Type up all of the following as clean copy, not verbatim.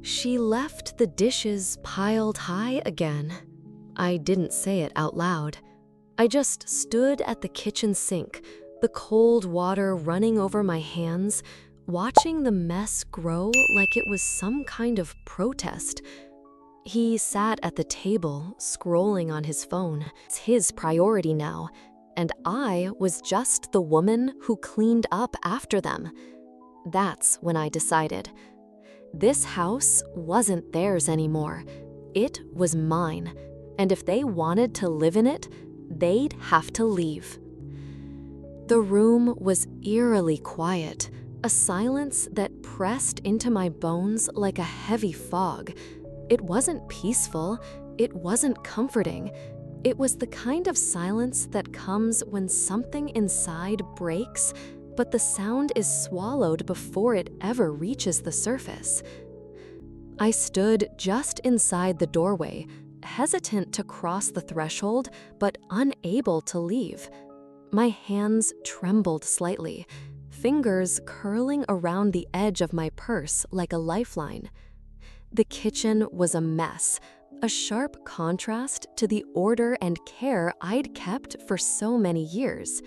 She left the dishes piled high again. I didn't say it out loud. I just stood at the kitchen sink, the cold water running over my hands, watching the mess grow like it was some kind of protest. He sat at the table, scrolling on his phone. It's his priority now, and I was just the woman who cleaned up after them. That's when I decided. This house wasn't theirs anymore. It was mine, and if they wanted to live in it, they'd have to leave. The room was eerily quiet, a silence that pressed into my bones like a heavy fog. It wasn't peaceful, it wasn't comforting. It was the kind of silence that comes when something inside breaks, but the sound is swallowed before it ever reaches the surface. I stood just inside the doorway, hesitant to cross the threshold, but unable to leave. My hands trembled slightly, fingers curling around the edge of my purse like a lifeline. The kitchen was a mess, a sharp contrast to the order and care I'd kept for so many years.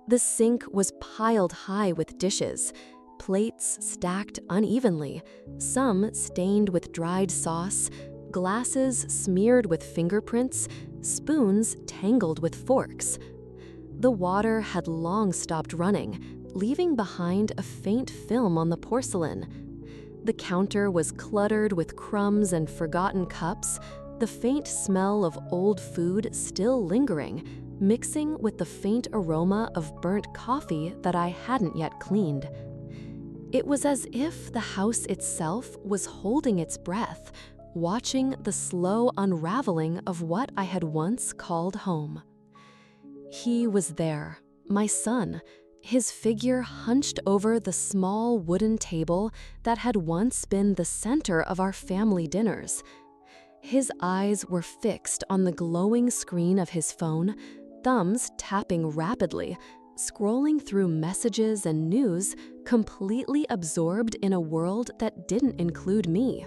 The sink was piled high with dishes, plates stacked unevenly, some stained with dried sauce, glasses smeared with fingerprints, spoons tangled with forks. The water had long stopped running, leaving behind a faint film on the porcelain. The counter was cluttered with crumbs and forgotten cups, the faint smell of old food still lingering, mixing with the faint aroma of burnt coffee that I hadn't yet cleaned. It was as if the house itself was holding its breath, watching the slow unraveling of what I had once called home. He was there, my son, his figure hunched over the small wooden table that had once been the center of our family dinners. His eyes were fixed on the glowing screen of his phone, thumbs tapping rapidly, scrolling through messages and news, completely absorbed in a world that didn't include me.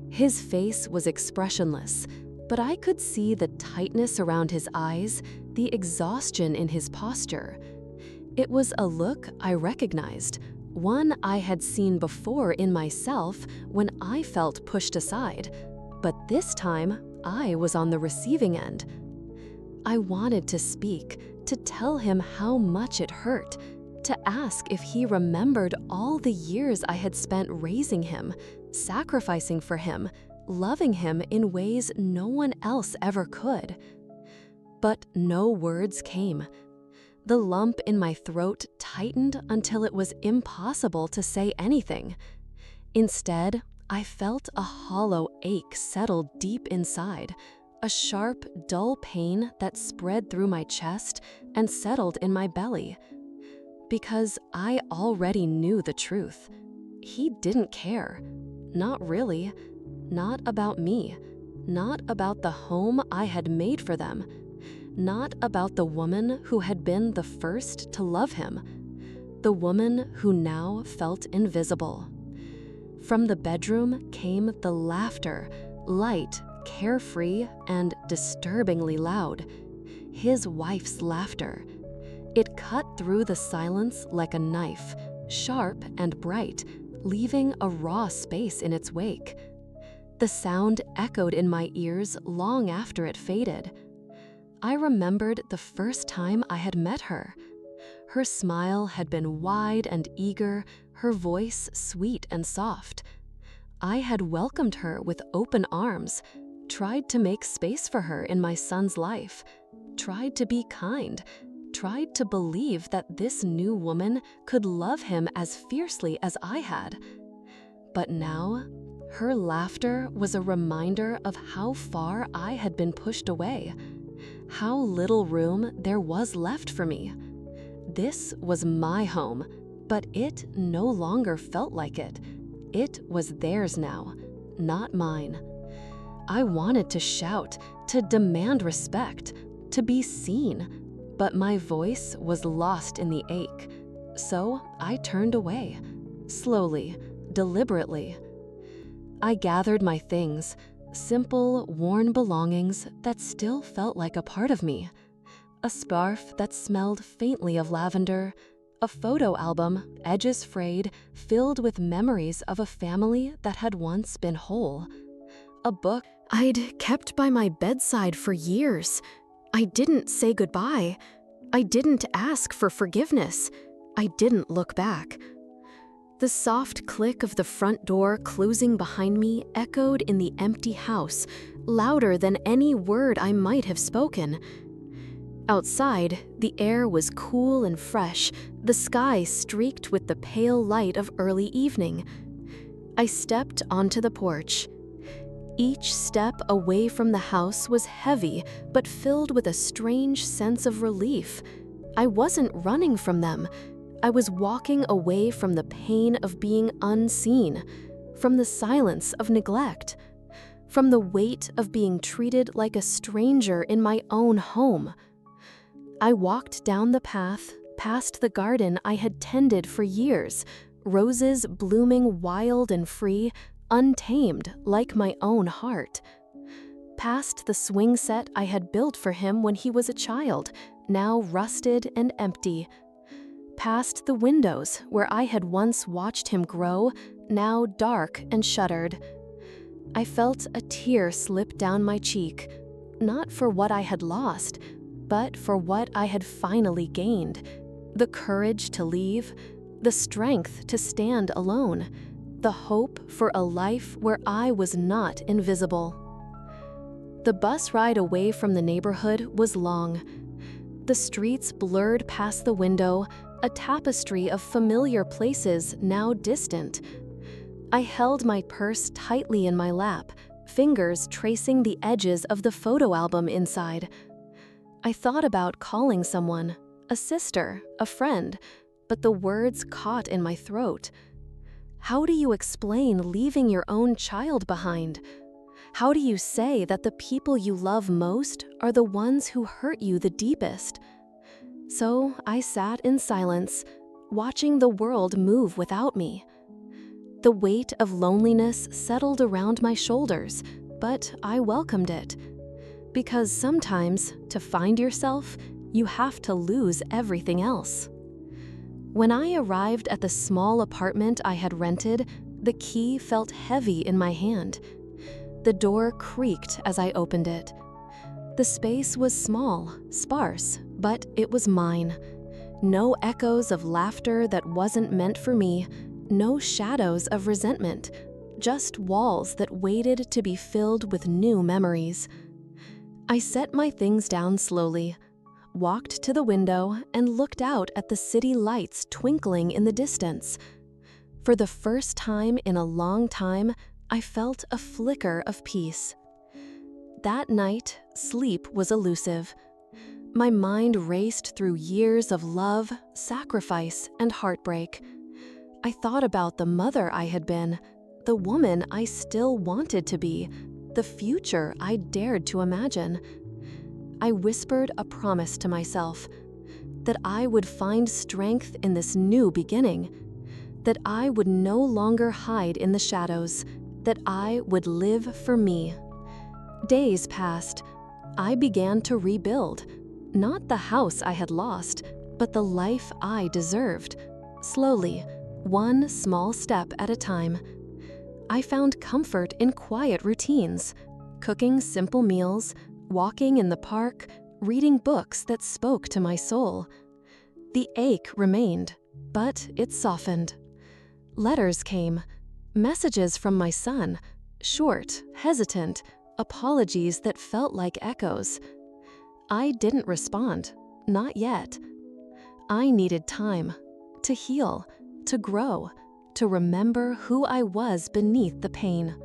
His face was expressionless, but I could see the tightness around his eyes, the exhaustion in his posture. It was a look I recognized, one I had seen before in myself when I felt pushed aside, but this time I was on the receiving end. I wanted to speak, to tell him how much it hurt, to ask if he remembered all the years I had spent raising him, sacrificing for him, loving him in ways no one else ever could. But no words came. The lump in my throat tightened until it was impossible to say anything. Instead, I felt a hollow ache settle deep inside, a sharp, dull pain that spread through my chest and settled in my belly. Because I already knew the truth. He didn't care. Not really. Not about me. Not about the home I had made for them. Not about the woman who had been the first to love him. The woman who now felt invisible. From the bedroom came the laughter, light, carefree, and disturbingly loud. His wife's laughter. It cut through the silence like a knife, sharp and bright, leaving a raw space in its wake. The sound echoed in my ears long after it faded. I remembered the first time I had met her. Her smile had been wide and eager, her voice sweet and soft. I had welcomed her with open arms, tried to make space for her in my son's life, tried to be kind, tried to believe that this new woman could love him as fiercely as I had. But now, her laughter was a reminder of how far I had been pushed away, how little room there was left for me. This was my home, but it no longer felt like it. It was theirs now, not mine. I wanted to shout, to demand respect, to be seen, but my voice was lost in the ache. So I turned away, slowly, deliberately. I gathered my things, simple, worn belongings that still felt like a part of me. A scarf that smelled faintly of lavender, a photo album, edges frayed, filled with memories of a family that had once been whole. A book I'd kept by my bedside for years. I didn't say goodbye. I didn't ask for forgiveness. I didn't look back. The soft click of the front door closing behind me echoed in the empty house, louder than any word I might have spoken. Outside, the air was cool and fresh, the sky streaked with the pale light of early evening. I stepped onto the porch. Each step away from the house was heavy, but filled with a strange sense of relief. I wasn't running from them. I was walking away from the pain of being unseen, from the silence of neglect, from the weight of being treated like a stranger in my own home. I walked down the path, past the garden I had tended for years, roses blooming wild and free, untamed like my own heart. Past the swing set I had built for him when he was a child, now rusted and empty. Past the windows where I had once watched him grow, now dark and shuttered. I felt a tear slip down my cheek, not for what I had lost, but for what I had finally gained: the courage to leave, the strength to stand alone, the hope for a life where I was not invisible. The bus ride away from the neighborhood was long. The streets blurred past the window, a tapestry of familiar places now distant. I held my purse tightly in my lap, fingers tracing the edges of the photo album inside. I thought about calling someone, a sister, a friend, but the words caught in my throat. How do you explain leaving your own child behind? How do you say that the people you love most are the ones who hurt you the deepest? So I sat in silence, watching the world move without me. The weight of loneliness settled around my shoulders, but I welcomed it. Because sometimes, to find yourself, you have to lose everything else. When I arrived at the small apartment I had rented, the key felt heavy in my hand. The door creaked as I opened it. The space was small, sparse, but it was mine. No echoes of laughter that wasn't meant for me, no shadows of resentment, just walls that waited to be filled with new memories. I set my things down slowly, walked to the window, and looked out at the city lights twinkling in the distance. For the first time in a long time, I felt a flicker of peace. That night, sleep was elusive. My mind raced through years of love, sacrifice, and heartbreak. I thought about the mother I had been, the woman I still wanted to be, the future I dared to imagine. I whispered a promise to myself, that I would find strength in this new beginning, that I would no longer hide in the shadows, that I would live for me. Days passed. I began to rebuild, not the house I had lost, but the life I deserved. Slowly, one small step at a time. I found comfort in quiet routines, cooking simple meals, walking in the park, reading books that spoke to my soul. The ache remained, but it softened. Letters came, messages from my son, short, hesitant, apologies that felt like echoes. I didn't respond, not yet. I needed time to heal, to grow, to remember who I was beneath the pain.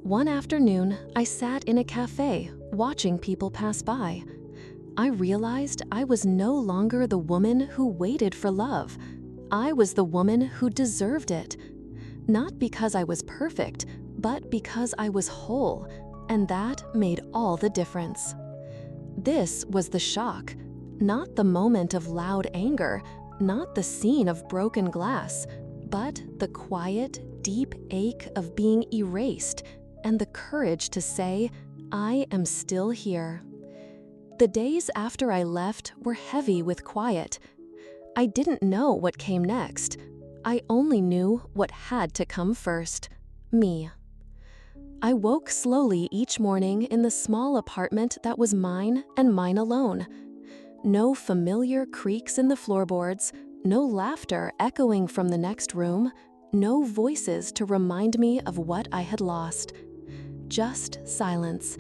One afternoon, I sat in a cafe, watching people pass by. I realized I was no longer the woman who waited for love. I was the woman who deserved it. Not because I was perfect, but because I was whole, and that made all the difference. This was the shock, not the moment of loud anger, not the scene of broken glass, but the quiet, deep ache of being erased and the courage to say, I am still here. The days after I left were heavy with quiet. I didn't know what came next. I only knew what had to come first: me. I woke slowly each morning in the small apartment that was mine and mine alone. No familiar creaks in the floorboards, no laughter echoing from the next room, no voices to remind me of what I had lost. Just silence.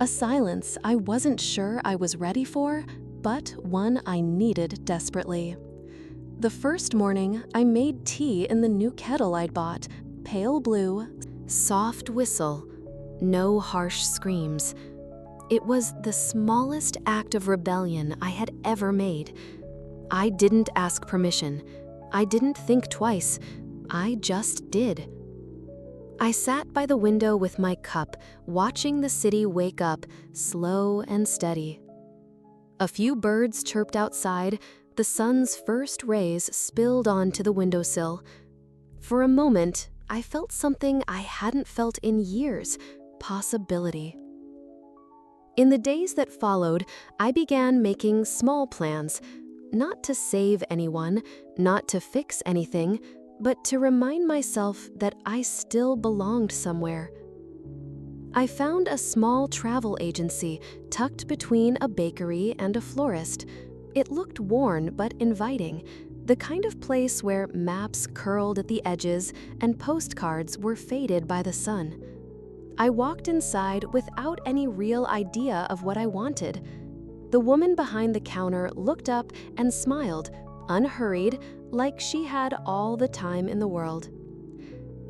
A silence I wasn't sure I was ready for, but one I needed desperately. The first morning, I made tea in the new kettle I'd bought, pale blue, soft whistle, no harsh screams. It was the smallest act of rebellion I had ever made. I didn't ask permission. I didn't think twice. I just did. I sat by the window with my cup, watching the city wake up, slow and steady. A few birds chirped outside. The sun's first rays spilled onto the windowsill. For a moment, I felt something I hadn't felt in years: possibility. In the days that followed, I began making small plans, not to save anyone, not to fix anything, but to remind myself that I still belonged somewhere. I found a small travel agency tucked between a bakery and a florist. It looked worn but inviting, the kind of place where maps curled at the edges and postcards were faded by the sun. I walked inside without any real idea of what I wanted. The woman behind the counter looked up and smiled, unhurried, like she had all the time in the world.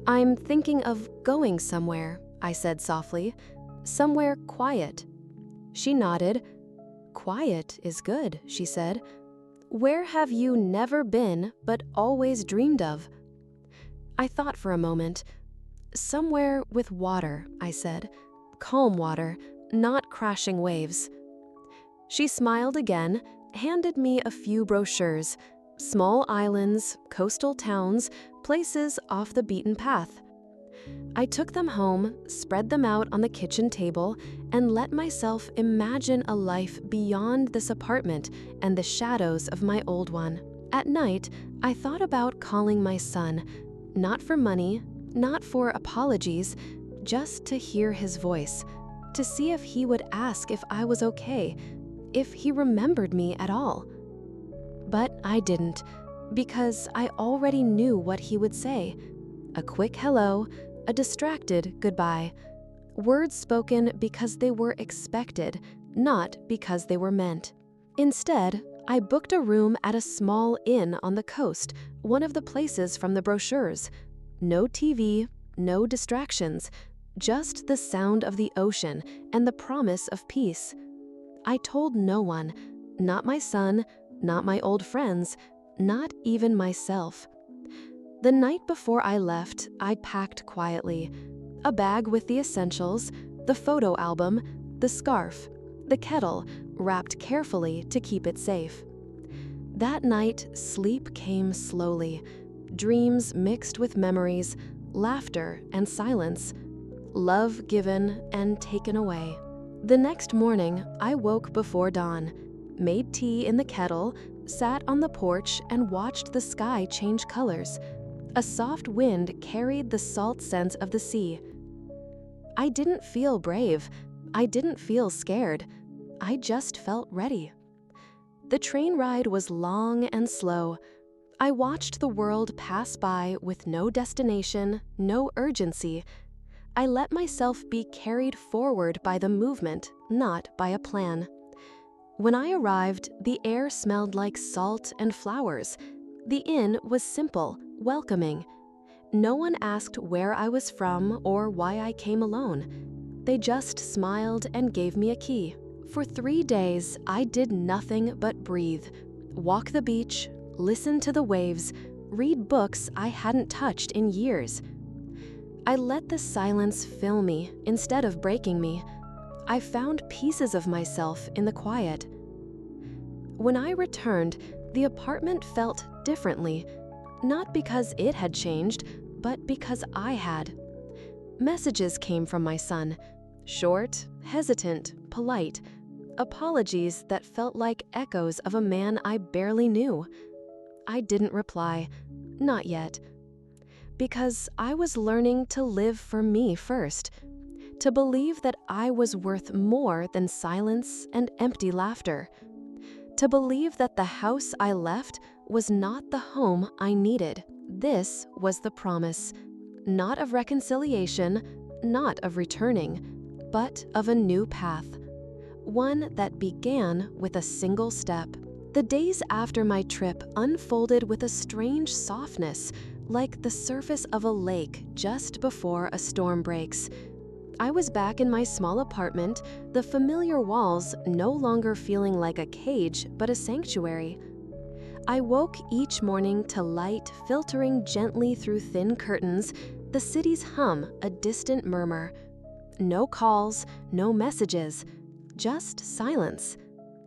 I'm thinking of going somewhere, I said softly. Somewhere quiet. She nodded. Quiet is good, she said. Where have you never been but always dreamed of? I thought for a moment. Somewhere with water, I said. Calm water, not crashing waves. She smiled again, handed me a few brochures. Small islands, coastal towns, places off the beaten path. I took them home, spread them out on the kitchen table, and let myself imagine a life beyond this apartment and the shadows of my old one. At night, I thought about calling my son, not for money, not for apologies, just to hear his voice, to see if he would ask if I was okay, if he remembered me at all. But I didn't, because I already knew what he would say. A quick hello, a distracted goodbye. Words spoken because they were expected, not because they were meant. Instead, I booked a room at a small inn on the coast, one of the places from the brochures. No TV, no distractions, just the sound of the ocean and the promise of peace. I told no one, not my son, not my old friends, not even myself. The night before I left, I packed quietly. A bag with the essentials, the photo album, the scarf, the kettle, wrapped carefully to keep it safe. That night, sleep came slowly. Dreams mixed with memories, laughter and silence, love given and taken away. The next morning, I woke before dawn, made tea in the kettle, sat on the porch and watched the sky change colors. A soft wind carried the salt scent of the sea. I didn't feel brave. I didn't feel scared. I just felt ready. The train ride was long and slow. I watched the world pass by with no destination, no urgency. I let myself be carried forward by the movement, not by a plan. When I arrived, the air smelled like salt and flowers. The inn was simple, welcoming. No one asked where I was from or why I came alone. They just smiled and gave me a key. For 3 days, I did nothing but breathe, walk the beach, listen to the waves, read books I hadn't touched in years. I let the silence fill me instead of breaking me. I found pieces of myself in the quiet. When I returned, the apartment felt differently, not because it had changed, but because I had. Messages came from my son. Short, hesitant, polite. Apologies that felt like echoes of a man I barely knew. I didn't reply. Not yet. Because I was learning to live for me first. To believe that I was worth more than silence and empty laughter. To believe that the house I left was not the home I needed. This was the promise. Not of reconciliation, not of returning, but of a new path. One that began with a single step. The days after my trip unfolded with a strange softness, like the surface of a lake just before a storm breaks. I was back in my small apartment, the familiar walls no longer feeling like a cage but a sanctuary. I woke each morning to light filtering gently through thin curtains, the city's hum a distant murmur. No calls, no messages, just silence.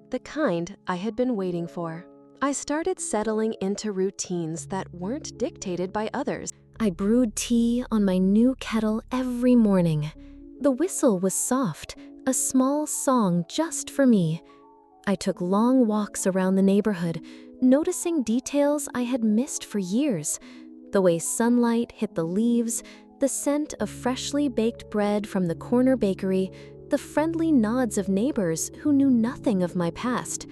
The kind I had been waiting for. I started settling into routines that weren't dictated by others. I brewed tea on my new kettle every morning. The whistle was soft, a small song just for me. I took long walks around the neighborhood, noticing details I had missed for years. The way sunlight hit the leaves, the scent of freshly baked bread from the corner bakery, the friendly nods of neighbors who knew nothing of my past.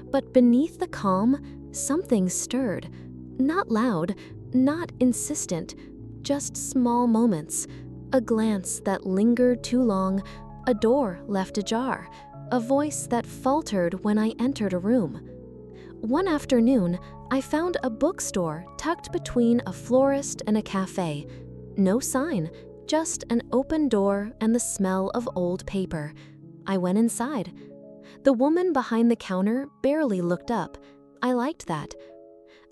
But beneath the calm, something stirred. Not loud, not insistent, just small moments. A glance that lingered too long, a door left ajar, a voice that faltered when I entered a room. One afternoon, I found a bookstore tucked between a florist and a cafe. No sign, just an open door and the smell of old paper. I went inside. The woman behind the counter barely looked up. I liked that.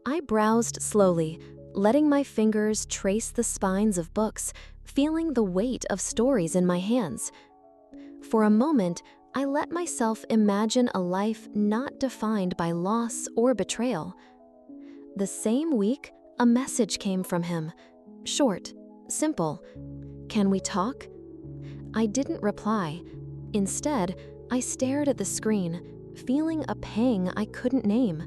I browsed slowly, letting my fingers trace the spines of books, feeling the weight of stories in my hands. For a moment, I let myself imagine a life not defined by loss or betrayal. The same week, a message came from him. Short, simple. "Can we talk?" I didn't reply. Instead, I stared at the screen, feeling a pang I couldn't name.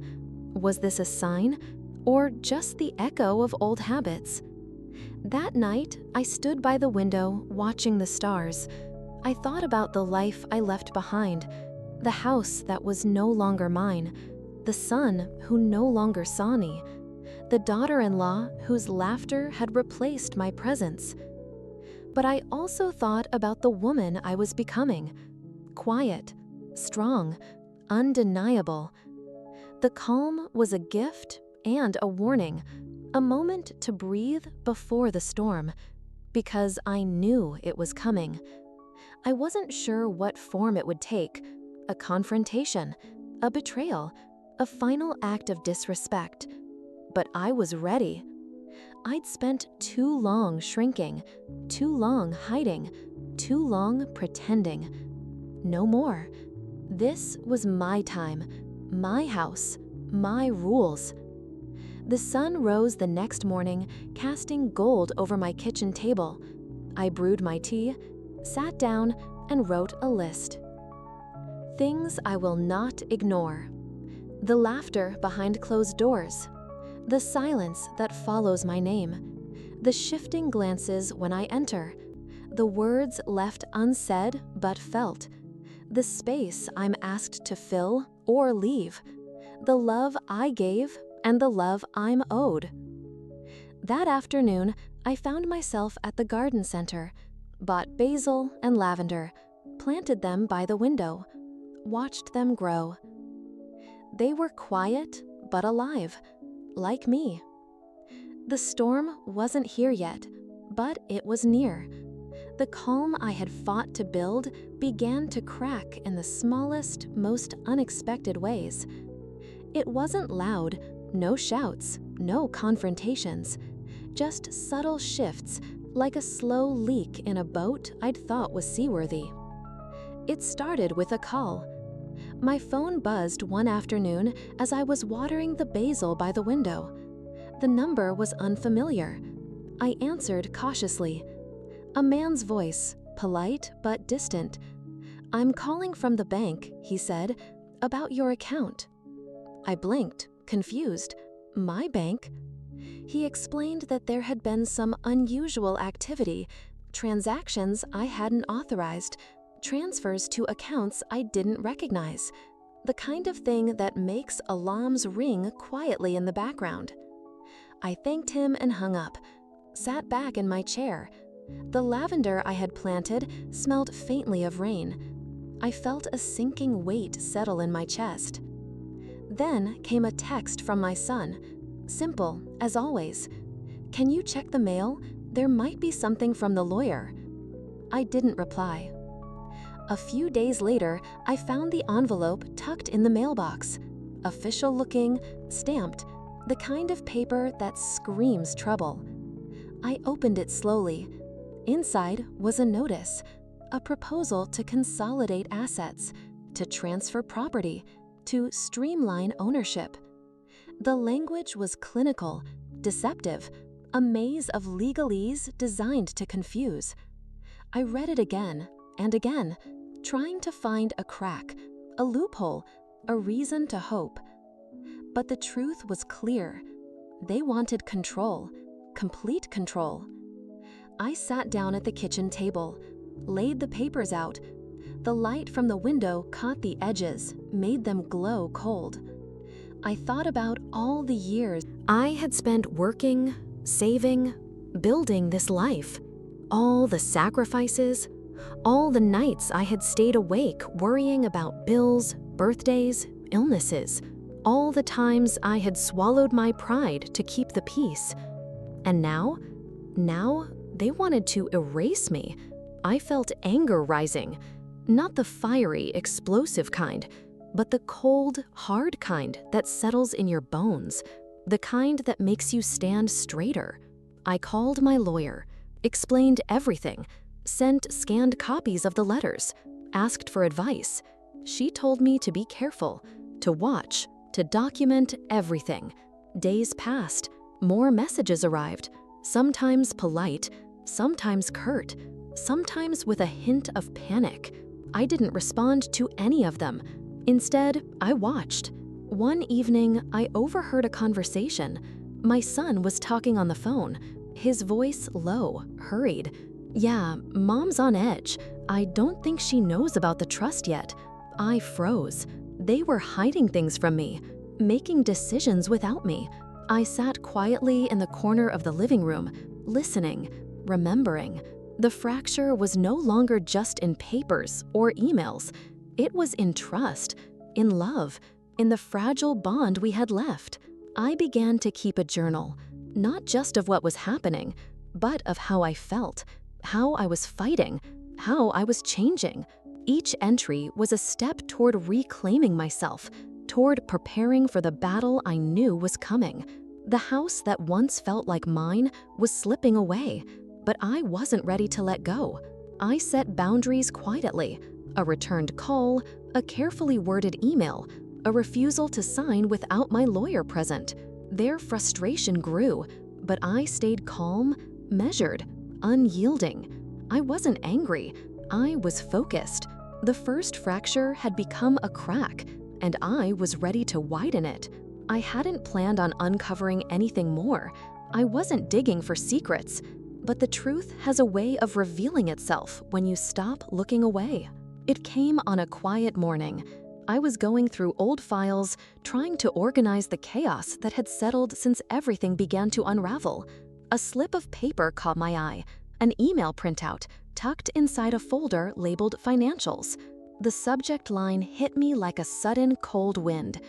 Was this a sign, or just the echo of old habits? That night, I stood by the window, watching the stars. I thought about the life I left behind, the house that was no longer mine, the son who no longer saw me, the daughter-in-law whose laughter had replaced my presence. But I also thought about the woman I was becoming. Quiet, strong, undeniable. The calm was a gift and a warning, a moment to breathe before the storm, because I knew it was coming. I wasn't sure what form it would take, a confrontation, a betrayal, a final act of disrespect. But I was ready. I'd spent too long shrinking, too long hiding, too long pretending. No more. This was my time, my house, my rules. The sun rose the next morning, casting gold over my kitchen table. I brewed my tea, sat down, and wrote a list. Things I will not ignore. The laughter behind closed doors. The silence that follows my name. The shifting glances when I enter. The words left unsaid but felt. The space I'm asked to fill or leave. The love I gave and the love I'm owed. That afternoon, I found myself at the garden center, bought basil and lavender, planted them by the window, watched them grow. They were quiet but alive, like me. The storm wasn't here yet, but it was near. The calm I had fought to build began to crack in the smallest, most unexpected ways. It wasn't loud, no shouts, no confrontations, just subtle shifts, like a slow leak in a boat I'd thought was seaworthy. It started with a call. My phone buzzed one afternoon as I was watering the basil by the window. The number was unfamiliar. I answered cautiously. A man's voice, polite but distant. "I'm calling from the bank," he said, "about your account." I blinked, confused. My bank? He explained that there had been some unusual activity, transactions I hadn't authorized, transfers to accounts I didn't recognize, the kind of thing that makes alarms ring quietly in the background. I thanked him and hung up, sat back in my chair. The lavender I had planted smelled faintly of rain. I felt a sinking weight settle in my chest. Then came a text from my son. Simple, as always. "Can you check the mail? There might be something from the lawyer." I didn't reply. A few days later, I found the envelope tucked in the mailbox. Official looking, stamped, the kind of paper that screams trouble. I opened it slowly. Inside was a notice, a proposal to consolidate assets, to transfer property, to streamline ownership. The language was clinical, deceptive, a maze of legalese designed to confuse. I read it again and again, trying to find a crack, a loophole, a reason to hope. But the truth was clear. They wanted control, complete control. I sat down at the kitchen table, laid the papers out. The light from the window caught the edges, made them glow cold. I thought about all the years I had spent working, saving, building this life. All the sacrifices, all the nights I had stayed awake worrying about bills, birthdays, illnesses, all the times I had swallowed my pride to keep the peace. And now they wanted to erase me. I felt anger rising, not the fiery, explosive kind, but the cold, hard kind that settles in your bones, the kind that makes you stand straighter. I called my lawyer, explained everything, sent scanned copies of the letters, asked for advice. She told me to be careful, to watch, to document everything. Days passed, more messages arrived, sometimes polite, sometimes curt, sometimes with a hint of panic. I didn't respond to any of them. Instead, I watched. One evening, I overheard a conversation. My son was talking on the phone, his voice low, hurried. "Yeah, Mom's on edge. I don't think she knows about the trust yet." I froze. They were hiding things from me, making decisions without me. I sat quietly in the corner of the living room, listening, remembering. The fracture was no longer just in papers or emails. It was in trust, in love, in the fragile bond we had left. I began to keep a journal, not just of what was happening, but of how I felt, how I was fighting, how I was changing. Each entry was a step toward reclaiming myself, toward preparing for the battle I knew was coming. The house that once felt like mine was slipping away, but I wasn't ready to let go. I set boundaries quietly, a returned call, a carefully worded email, a refusal to sign without my lawyer present. Their frustration grew, but I stayed calm, measured, unyielding. I wasn't angry, I was focused. The first fracture had become a crack, and I was ready to widen it. I hadn't planned on uncovering anything more. I wasn't digging for secrets, but the truth has a way of revealing itself when you stop looking away. It came on a quiet morning. I was going through old files, trying to organize the chaos that had settled since everything began to unravel. A slip of paper caught my eye, an email printout tucked inside a folder labeled Financials. The subject line hit me like a sudden cold wind.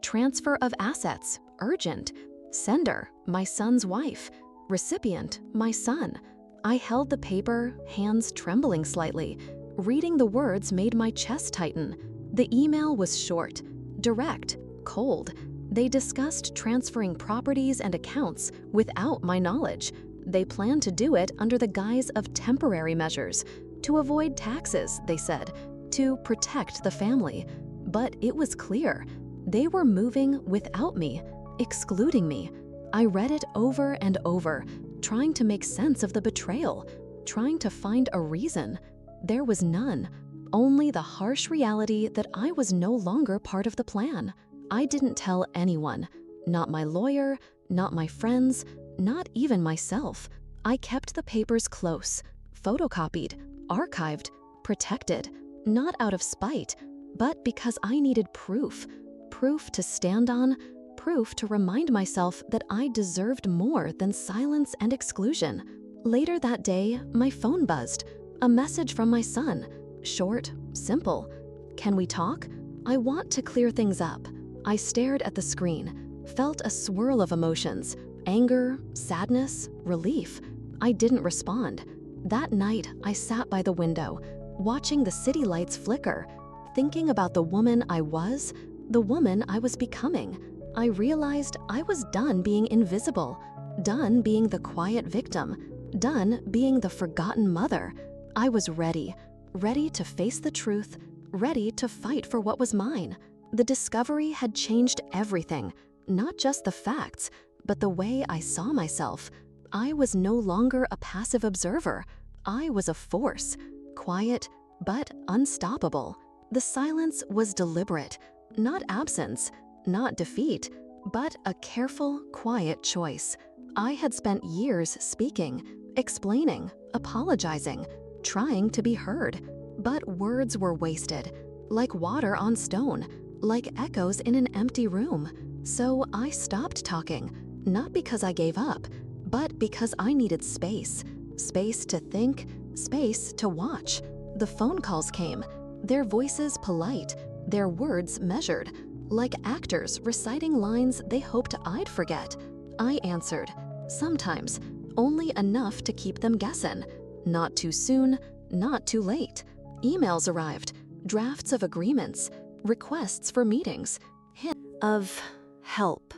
Transfer of assets, urgent. Sender, my son's wife. Recipient, my son. I held the paper, hands trembling slightly. Reading the words made my chest tighten. The email was short, direct, cold. They discussed transferring properties and accounts without my knowledge. They planned to do it under the guise of temporary measures, to avoid taxes, they said, to protect the family. But it was clear. They were moving without me, excluding me. I read it over and over, trying to make sense of the betrayal, trying to find a reason. There was none, only the harsh reality that I was no longer part of the plan. I didn't tell anyone, not my lawyer, not my friends, not even myself. I kept the papers close, photocopied, archived, protected, not out of spite, but because I needed proof. Proof to stand on, proof to remind myself that I deserved more than silence and exclusion. Later that day, my phone buzzed. A message from my son. Short, simple. "Can we talk? I want to clear things up." I stared at the screen, felt a swirl of emotions, anger, sadness, relief. I didn't respond. That night, I sat by the window, watching the city lights flicker, thinking about the woman I was, the woman I was becoming. I realized I was done being invisible, done being the quiet victim, done being the forgotten mother. I was ready to face the truth, ready to fight for what was mine. The discovery had changed everything, not just the facts, but the way I saw myself. I was no longer a passive observer. I was a force, quiet but unstoppable. The silence was deliberate, not absence, not defeat, but a careful, quiet choice. I had spent years speaking, explaining, apologizing, trying to be heard, but words were wasted, like water on stone, like echoes in an empty room. So I stopped talking, not because I gave up, but because I needed space. Space to think, space to watch. The phone calls came, their voices polite, their words measured, like actors reciting lines they hoped I'd forget. I answered, sometimes, only enough to keep them guessing. Not too soon, not too late. Emails arrived, drafts of agreements, requests for meetings, hints of help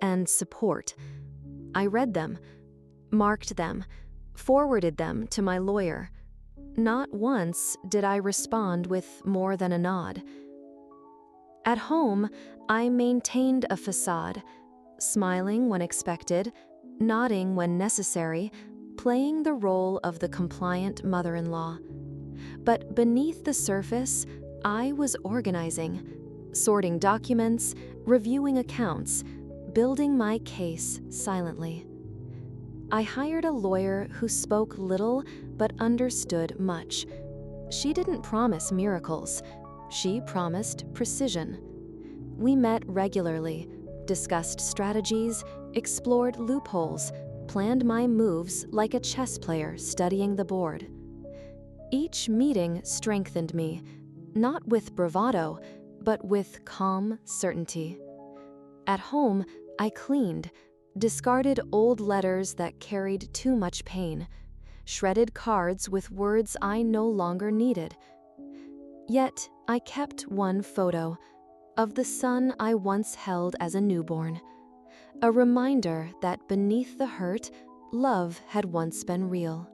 and support. I read them, marked them, forwarded them to my lawyer. Not once did I respond with more than a nod. At home, I maintained a facade, smiling when expected, nodding when necessary, playing the role of the compliant mother-in-law. But beneath the surface, I was organizing, sorting documents, reviewing accounts, building my case silently. I hired a lawyer who spoke little but understood much. She didn't promise miracles. She promised precision. We met regularly, discussed strategies, explored loopholes, planned my moves like a chess player studying the board. Each meeting strengthened me, not with bravado, but with calm certainty. At home, I cleaned, discarded old letters that carried too much pain, shredded cards with words I no longer needed. Yet I kept one photo of the son I once held as a newborn, a reminder that beneath the hurt, love had once been real.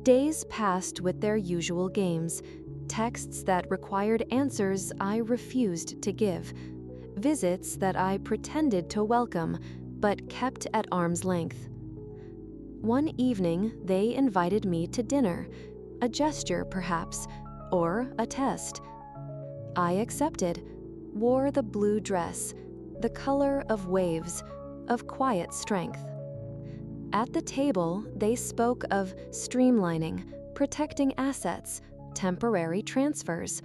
Days passed with their usual games, texts that required answers I refused to give, visits that I pretended to welcome but kept at arm's length. One evening, they invited me to dinner, a gesture perhaps, or a test. I accepted, wore the blue dress, the color of waves, of quiet strength. At the table, they spoke of streamlining, protecting assets, temporary transfers.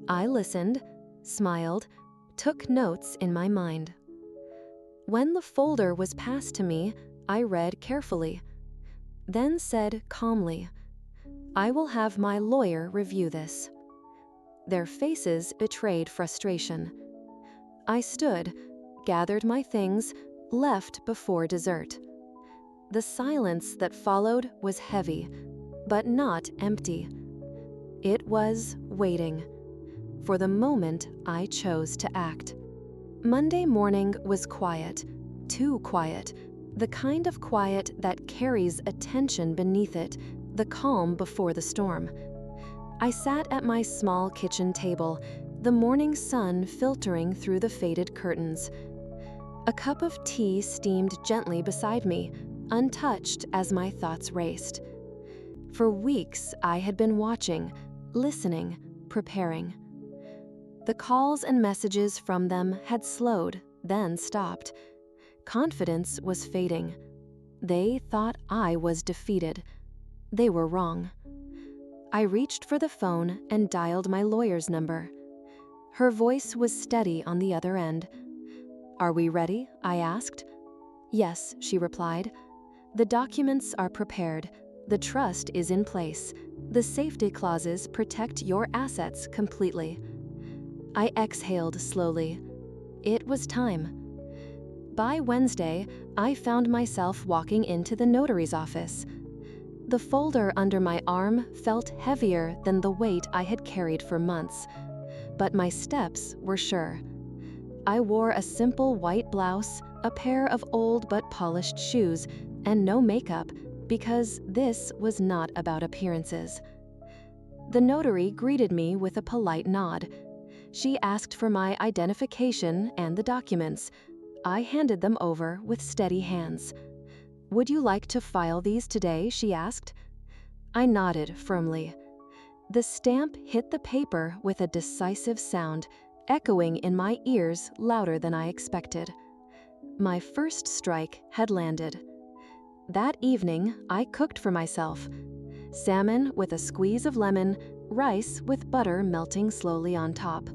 I listened, smiled, took notes in my mind. When the folder was passed to me, I read carefully, then said calmly, "I will have my lawyer review this." Their faces betrayed frustration. I stood, gathered my things, left before dessert. The silence that followed was heavy, but not empty. It was waiting for the moment I chose to act. Monday morning was quiet, too quiet, the kind of quiet that carries attention beneath it, the calm before the storm. I sat at my small kitchen table, the morning sun filtering through the faded curtains. A cup of tea steamed gently beside me, untouched as my thoughts raced. For weeks, I had been watching, listening, preparing. The calls and messages from them had slowed, then stopped. Confidence was fading. They thought I was defeated. They were wrong. I reached for the phone and dialed my lawyer's number. Her voice was steady on the other end. "Are we ready?" I asked. "Yes," she replied. "The documents are prepared. The trust is in place. The safety clauses protect your assets completely." I exhaled slowly. It was time. By Wednesday, I found myself walking into the notary's office. The folder under my arm felt heavier than the weight I had carried for months, but my steps were sure. I wore a simple white blouse, a pair of old but polished shoes, and no makeup, because this was not about appearances. The notary greeted me with a polite nod. She asked for my identification and the documents. I handed them over with steady hands. "Would you like to file these today?" she asked. I nodded firmly. The stamp hit the paper with a decisive sound, echoing in my ears louder than I expected. My first strike had landed. That evening, I cooked for myself. Salmon with a squeeze of lemon, rice with butter melting slowly on top.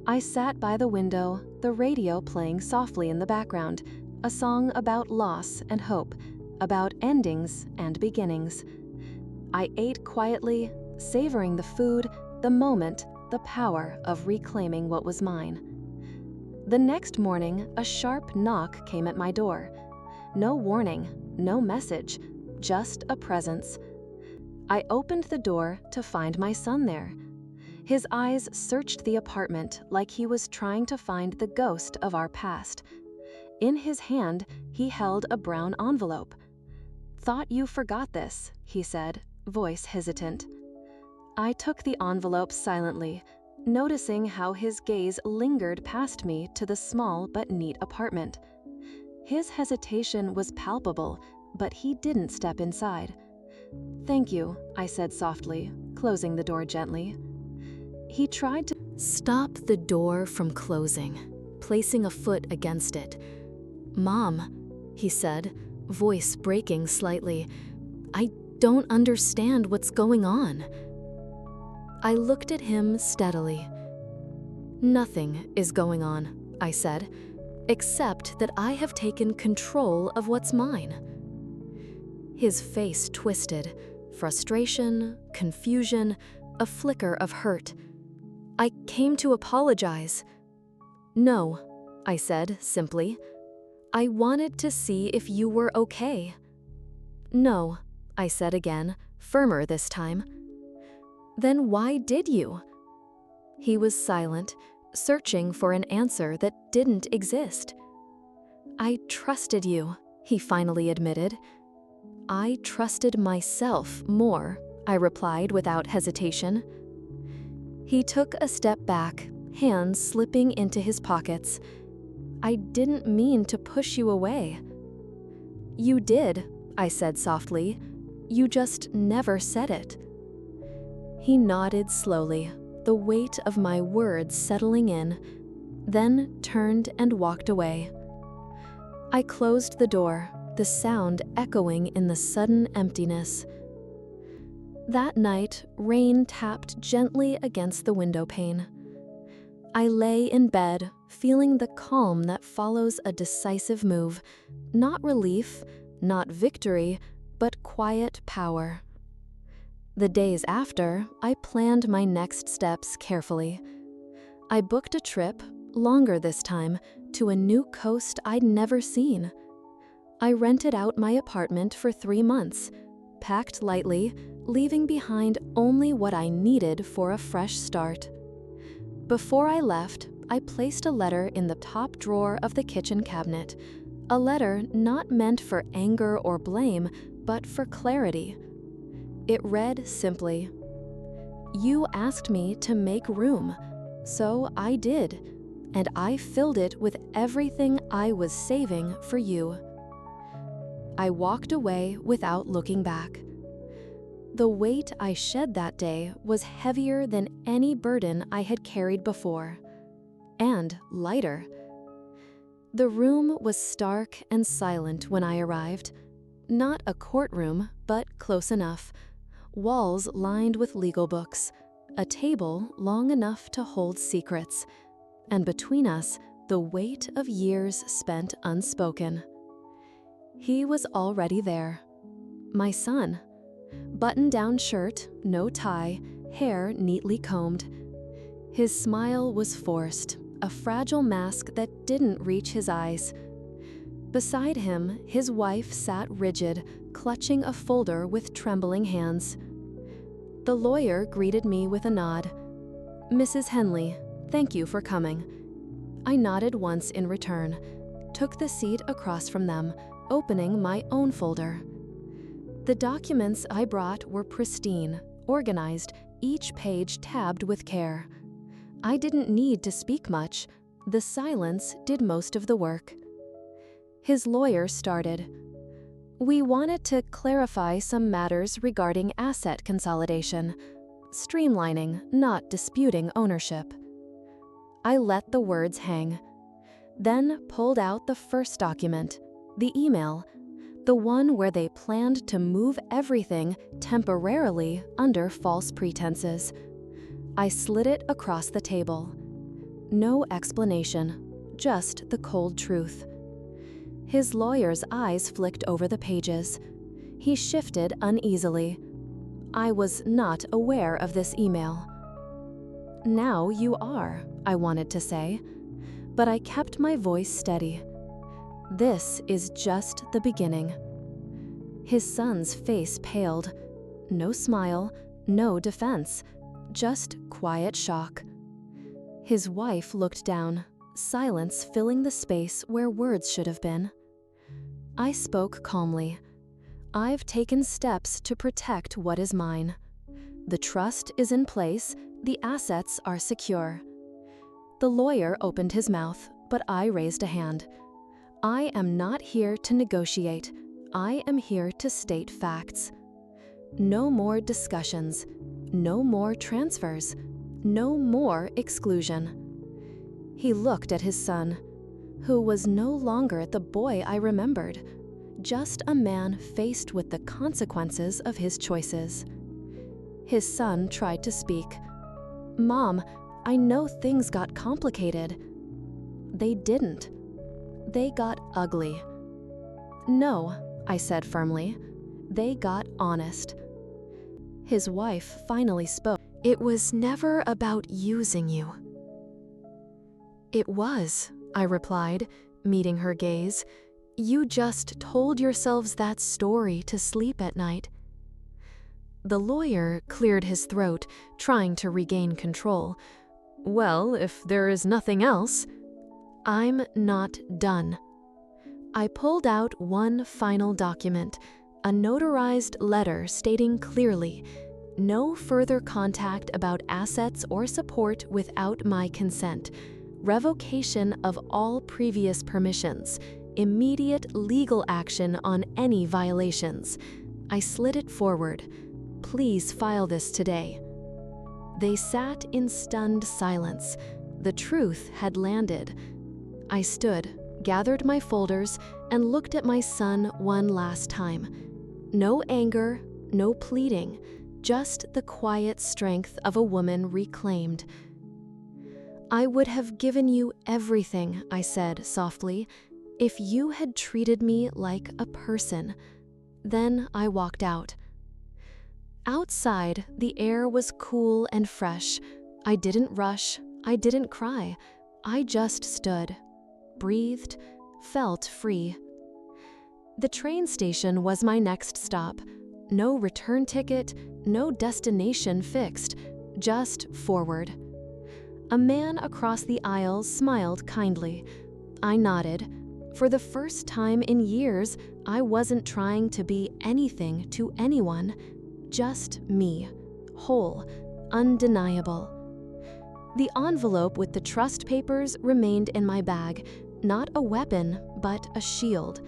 I sat by the window, the radio playing softly in the background, a song about loss and hope, about endings and beginnings. I ate quietly, savoring the food, the moment, the power of reclaiming what was mine. The next morning, a sharp knock came at my door. No warning, no message, just a presence. I opened the door to find my son there. His eyes searched the apartment like he was trying to find the ghost of our past. In his hand, he held a brown envelope. "Thought you forgot this," he said, voice hesitant. I took the envelope silently, noticing how his gaze lingered past me to the small but neat apartment. His hesitation was palpable, but he didn't step inside. "Thank you," I said softly, closing the door gently. He tried to stop the door from closing, placing a foot against it. "Mom," he said, voice breaking slightly, "I don't understand what's going on." I looked at him steadily. "Nothing is going on," I said, "except that I have taken control of what's mine." His face twisted, frustration, confusion, a flicker of hurt. "I came to apologize." "No," I said simply. "I wanted to see if you were okay." "No," I said again, firmer this time. "Then why did you?" He was silent, searching for an answer that didn't exist. "I trusted you," he finally admitted. "I trusted myself more," I replied without hesitation. He took a step back, hands slipping into his pockets. "I didn't mean to push you away." "You did," I said softly. "You just never said it." He nodded slowly, the weight of my words settling in, then turned and walked away. I closed the door, the sound echoing in the sudden emptiness. That night, rain tapped gently against the window pane. I lay in bed, feeling the calm that follows a decisive move, not relief, not victory, but quiet power. The days after, I planned my next steps carefully. I booked a trip, longer this time, to a new coast I'd never seen. I rented out my apartment for 3 months, packed lightly, leaving behind only what I needed for a fresh start. Before I left, I placed a letter in the top drawer of the kitchen cabinet, a letter not meant for anger or blame, but for clarity. It read simply, "You asked me to make room, so I did, and I filled it with everything I was saving for you." I walked away without looking back. The weight I shed that day was heavier than any burden I had carried before, and lighter. The room was stark and silent when I arrived. Not a courtroom, but close enough. Walls lined with legal books, a table long enough to hold secrets, and between us, the weight of years spent unspoken. He was already there. My son. Button-down shirt, no tie, hair neatly combed. His smile was forced, a fragile mask that didn't reach his eyes. Beside him, his wife sat rigid, clutching a folder with trembling hands. The lawyer greeted me with a nod. "Mrs. Henley, thank you for coming." I nodded once in return, took the seat across from them, opening my own folder. The documents I brought were pristine, organized, each page tabbed with care. I didn't need to speak much. The silence did most of the work. His lawyer started. "We wanted to clarify some matters regarding asset consolidation, streamlining, not disputing ownership." I let the words hang, then pulled out the first document, the email, the one where they planned to move everything temporarily under false pretenses. I slid it across the table. No explanation, just the cold truth. His lawyer's eyes flicked over the pages. He shifted uneasily. I was not aware of this email. "Now you are," I wanted to say, but I kept my voice steady. This is just the beginning. His son's face paled. No smile, no defense, just quiet shock. His wife looked down, silence filling the space where words should have been. I spoke calmly. "I've taken steps to protect what is mine. The trust is in place, the assets are secure." The lawyer opened his mouth, but I raised a hand. "I am not here to negotiate. I am here to state facts. No more discussions, no more transfers, no more exclusion." He looked at his son, who was no longer the boy I remembered, just a man faced with the consequences of his choices. His son tried to speak. "Mom, I know things got complicated." They didn't. They got ugly. "No," I said firmly. "They got honest." His wife finally spoke. "It was never about using you." "It was," I replied, meeting her gaze. "You just told yourselves that story to sleep at night." The lawyer cleared his throat, trying to regain control. "Well, if there is nothing else." "I'm not done." I pulled out one final document, a notarized letter stating clearly, "No further contact about assets or support without my consent. Revocation of all previous permissions. Immediate legal action on any violations." I slid it forward. "Please file this today." They sat in stunned silence. The truth had landed. I stood, gathered my folders, and looked at my son one last time. No anger, no pleading, just the quiet strength of a woman reclaimed. "I would have given you everything," I said softly, "if you had treated me like a person." Then I walked out. Outside, the air was cool and fresh. I didn't rush, I didn't cry. I just stood, breathed, felt free. The train station was my next stop. No return ticket, no destination fixed, just forward. A man across the aisle smiled kindly. I nodded. For the first time in years, I wasn't trying to be anything to anyone. Just me, whole, undeniable. The envelope with the trust papers remained in my bag, not a weapon, but a shield.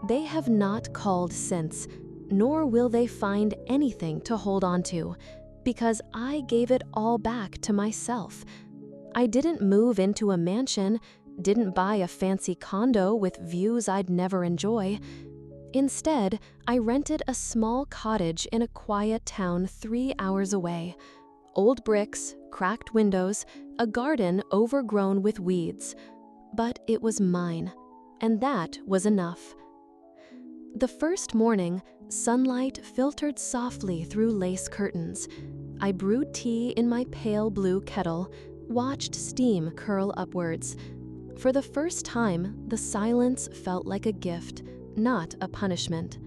They have not called since, nor will they find anything to hold on to, because I gave it all back to myself. I didn't move into a mansion, didn't buy a fancy condo with views I'd never enjoy. Instead, I rented a small cottage in a quiet town 3 hours away. Old bricks, cracked windows, a garden overgrown with weeds. But it was mine, and that was enough. The first morning, sunlight filtered softly through lace curtains. I brewed tea in my pale blue kettle, watched steam curl upwards. For the first time, the silence felt like a gift, not a punishment.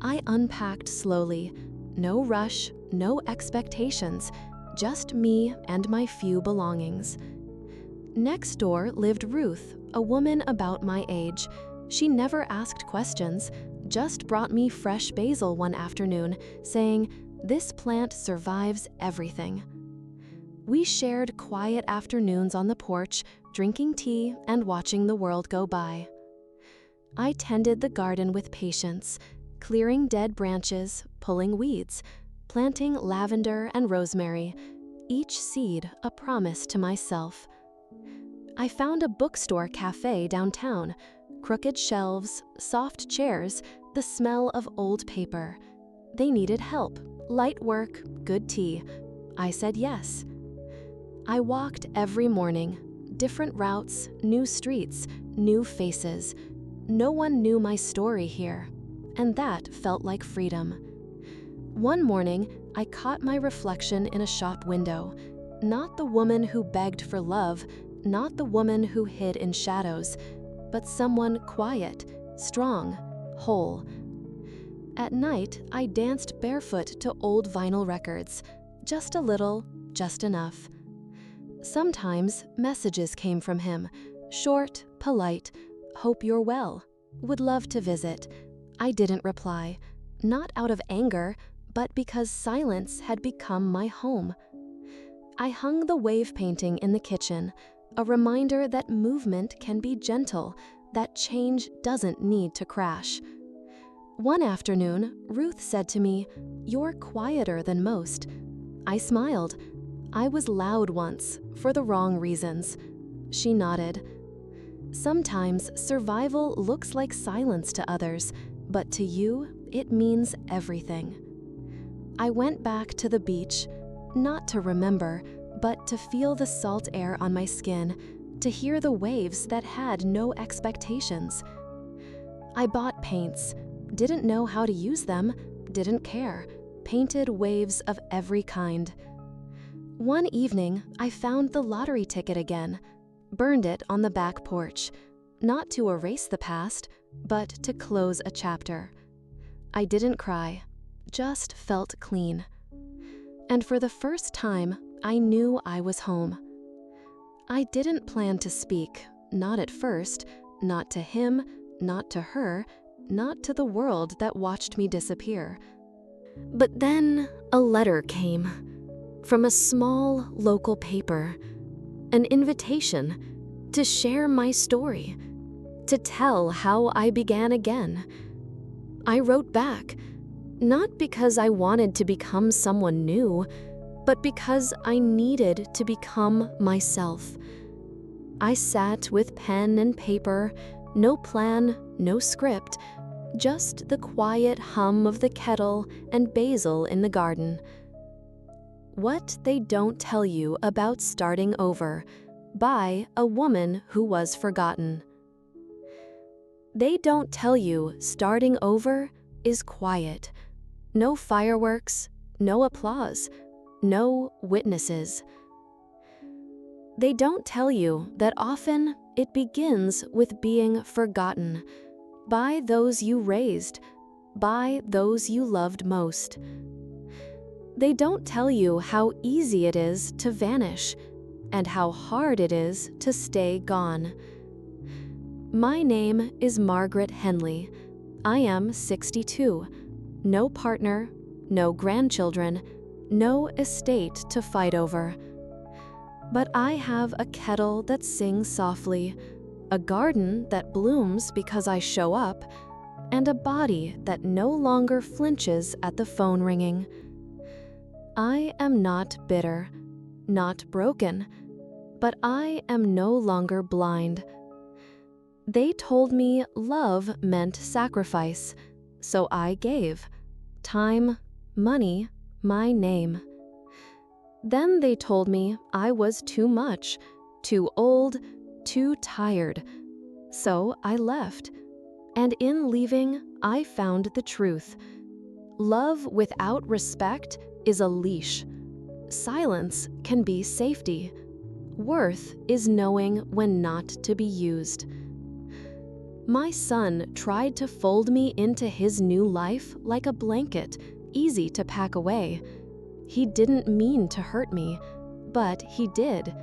I unpacked slowly. No rush, no expectations, just me and my few belongings. Next door lived Ruth, a woman about my age. She never asked questions, just brought me fresh basil one afternoon, saying, "This plant survives everything." We shared quiet afternoons on the porch, drinking tea and watching the world go by. I tended the garden with patience, clearing dead branches, pulling weeds, planting lavender and rosemary, each seed a promise to myself. I found a bookstore cafe downtown, crooked shelves, soft chairs, the smell of old paper. They needed help, light work, good tea. I said yes. I walked every morning, different routes, new streets, new faces. No one knew my story here, and that felt like freedom. One morning, I caught my reflection in a shop window. Not the woman who begged for love, not the woman who hid in shadows, but someone quiet, strong, whole. At night, I danced barefoot to old vinyl records. Just a little, just enough. Sometimes messages came from him, short, polite, "Hope you're well. Would love to visit." I didn't reply, not out of anger, but because silence had become my home. I hung the wave painting in the kitchen, a reminder that movement can be gentle, that change doesn't need to crash. One afternoon, Ruth said to me, "You're quieter than most." I smiled. I was loud once, for the wrong reasons. She nodded. Sometimes survival looks like silence to others, but to you, it means everything. I went back to the beach, not to remember, but to feel the salt air on my skin, to hear the waves that had no expectations. I bought paints, didn't know how to use them, didn't care, painted waves of every kind. One evening, I found the lottery ticket again, burned it on the back porch, not to erase the past, but to close a chapter. I didn't cry, just felt clean. And for the first time, I knew I was home. I didn't plan to speak, not at first, not to him, not to her, not to the world that watched me disappear. But then a letter came, from a small local paper, an invitation to share my story, to tell how I began again. I wrote back, not because I wanted to become someone new, but because I needed to become myself. I sat with pen and paper, no plan, no script, just the quiet hum of the kettle and basil in the garden. What They Don't Tell You About Starting Over, by a woman who was forgotten. They don't tell you starting over is quiet. No fireworks, no applause, no witnesses. They don't tell you that often it begins with being forgotten by those you raised, by those you loved most. They don't tell you how easy it is to vanish and how hard it is to stay gone. My name is Margaret Henley. I am 62. No partner, no grandchildren, no estate to fight over. But I have a kettle that sings softly, a garden that blooms because I show up, and a body that no longer flinches at the phone ringing. I am not bitter, not broken, but I am no longer blind. They told me love meant sacrifice, so I gave time, money, my name. Then they told me I was too much, too old, too tired. So I left. And in leaving, I found the truth. Love without respect is a leash. Silence can be safety. Worth is knowing when not to be used. My son tried to fold me into his new life like a blanket, easy to pack away. He didn't mean to hurt me, but he did.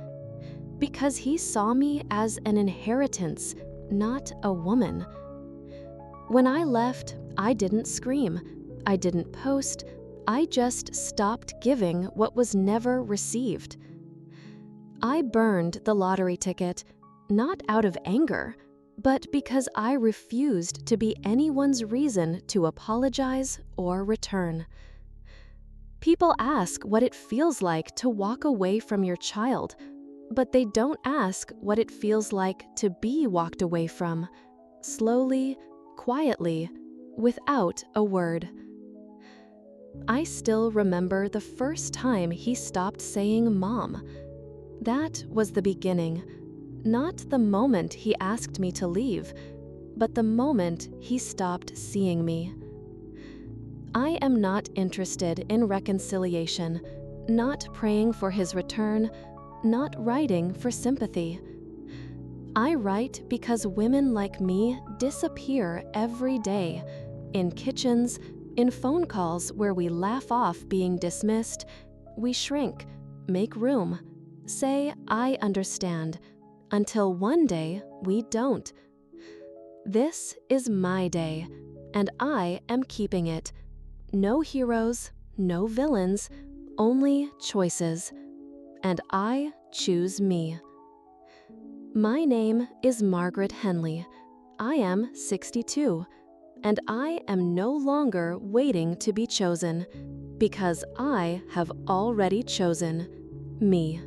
Because he saw me as an inheritance, not a woman. When I left, I didn't scream. I didn't post. I just stopped giving what was never received. I burned the lottery ticket, not out of anger, but because I refused to be anyone's reason to apologize or return. People ask what it feels like to walk away from your child, but they don't ask what it feels like to be walked away from, slowly, quietly, without a word. I still remember the first time he stopped saying "Mom." That was the beginning, not the moment he asked me to leave, but the moment he stopped seeing me. I am not interested in reconciliation, not praying for his return, not writing for sympathy. I write because women like me disappear every day, in kitchens, in phone calls where we laugh off being dismissed, we shrink, make room, say "I understand," until one day we don't. This is my day, and I am keeping it. No heroes, no villains, only choices. And I choose me. My name is Margaret Henley. I am 62, and I am no longer waiting to be chosen, because I have already chosen me.